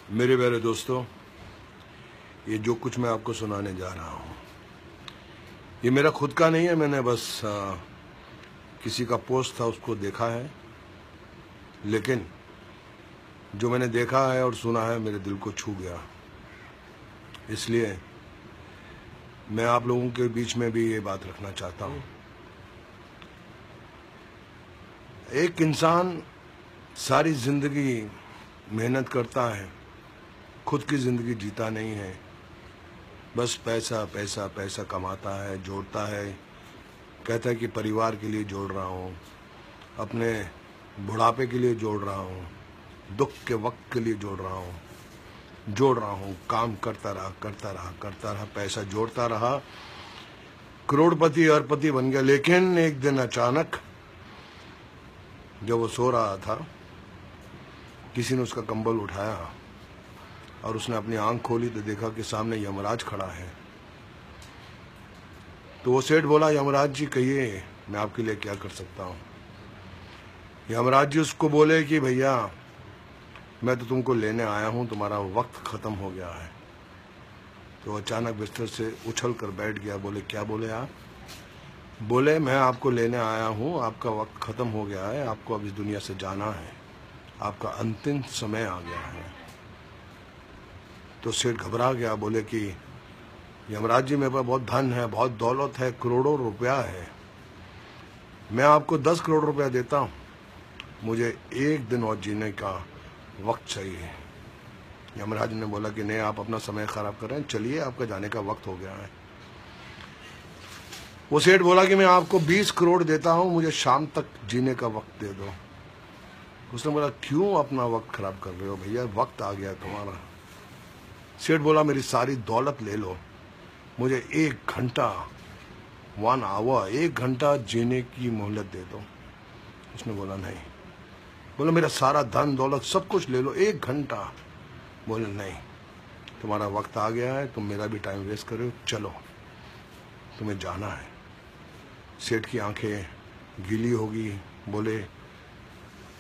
मेरे प्यारे दोस्तों, ये जो कुछ मैं आपको सुनाने जा रहा हूँ ये मेरा खुद का नहीं है। मैंने बस किसी का पोस्ट था उसको देखा है, लेकिन जो मैंने देखा है और सुना है मेरे दिल को छू गया। इसलिए मैं आप लोगों के बीच में भी ये बात रखना चाहता हूँ। एक इंसान सारी जिंदगी मेहनत करता है, खुद की जिंदगी जीता नहीं है, बस पैसा पैसा पैसा कमाता है, जोड़ता है, कहता है कि परिवार के लिए जोड़ रहा हूँ, अपने बुढ़ापे के लिए जोड़ रहा हूँ, दुख के वक्त के लिए जोड़ रहा हूँ, काम करता रहा, पैसा जोड़ता रहा, करोड़पति अरबपति बन गया। लेकिन एक दिन अचानक जब वो सो रहा था, किसी ने उसका कंबल उठाया और उसने अपनी आंख खोली तो देखा कि सामने यमराज खड़ा है। तो वो सेठ बोला, यमराज जी कहिए मैं आपके लिए क्या कर सकता हूँ। यमराज जी उसको बोले कि भैया मैं तो तुमको लेने आया हूँ, तुम्हारा वक्त खत्म हो गया है। तो अचानक बिस्तर से उछल कर बैठ गया। बोले क्या बोले आप? बोले मैं आपको लेने आया हूँ, आपका वक्त खत्म हो गया है, आपको अब इस दुनिया से जाना है, आपका अंतिम समय आ गया है। तो सेठ घबरा गया। बोले कि यमराज जी मेरे पास बहुत धन है, बहुत दौलत है, करोड़ों रुपया है, मैं आपको 10 करोड़ रुपया देता हूँ, मुझे एक दिन और जीने का वक्त चाहिए। यमराज ने बोला कि नहीं, आप अपना समय खराब कर रहे हैं, चलिए आपका जाने का वक्त हो गया है। वो सेठ बोला कि मैं आपको 20 करोड़ देता हूँ, मुझे शाम तक जीने का वक्त दे दो। उसने बोला क्यों अपना वक्त खराब कर रहे हो भैया, वक्त आ गया तुम्हारा। सेठ बोला मेरी सारी दौलत ले लो, मुझे 1 घंटा 1 आवर 1 घंटा जीने की मोहलत दे दो। उसने बोला नहीं। बोला मेरा सारा धन दौलत सब कुछ ले लो, 1 घंटा। बोले नहीं, तुम्हारा वक्त आ गया है, तुम मेरा भी टाइम वेस्ट कर रहे हो, चलो तुम्हें जाना है। सेठ की आंखें गीली होगी। बोले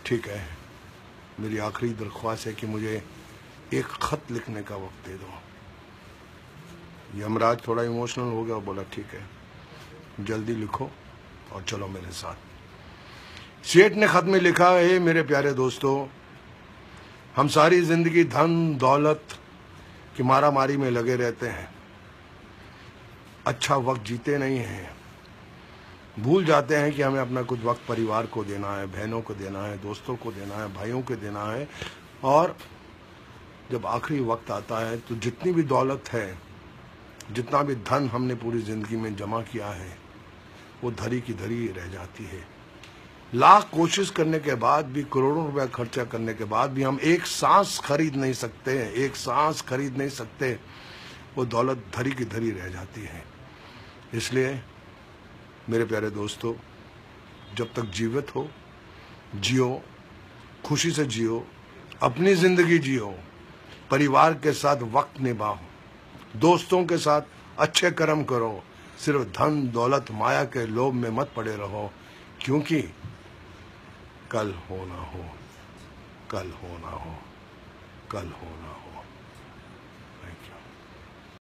ठीक है, मेरी आखिरी दरख्वास्त है कि मुझे एक खत लिखने का वक्त दे दो। यमराज थोड़ा इमोशनल हो गया और बोला ठीक है, जल्दी लिखो और चलो मेरे साथ। सेठ ने खत में लिखा है, मेरे प्यारे दोस्तों, हम सारी जिंदगी धन दौलत की मारामारी में लगे रहते हैं, अच्छा वक्त जीते नहीं हैं, भूल जाते हैं कि हमें अपना कुछ वक्त परिवार को देना है, बहनों को देना है, दोस्तों को देना है, भाइयों को देना है। और जब आखिरी वक्त आता है तो जितनी भी दौलत है, जितना भी धन हमने पूरी जिंदगी में जमा किया है, वो धरी की धरी रह जाती है। लाख कोशिश करने के बाद भी, करोड़ों रुपया खर्चा करने के बाद भी हम एक सांस खरीद नहीं सकते, एक सांस खरीद नहीं सकते, वो दौलत धरी की धरी रह जाती है। इसलिए मेरे प्यारे दोस्तों, जब तक जीवित हो जियो, खुशी से जियो, अपनी जिंदगी जियो, परिवार के साथ वक्त निभाओ, दोस्तों के साथ अच्छे कर्म करो, सिर्फ धन दौलत माया के लोभ में मत पड़े रहो, क्योंकि कल हो ना हो, कल हो ना हो, कल हो ना हो।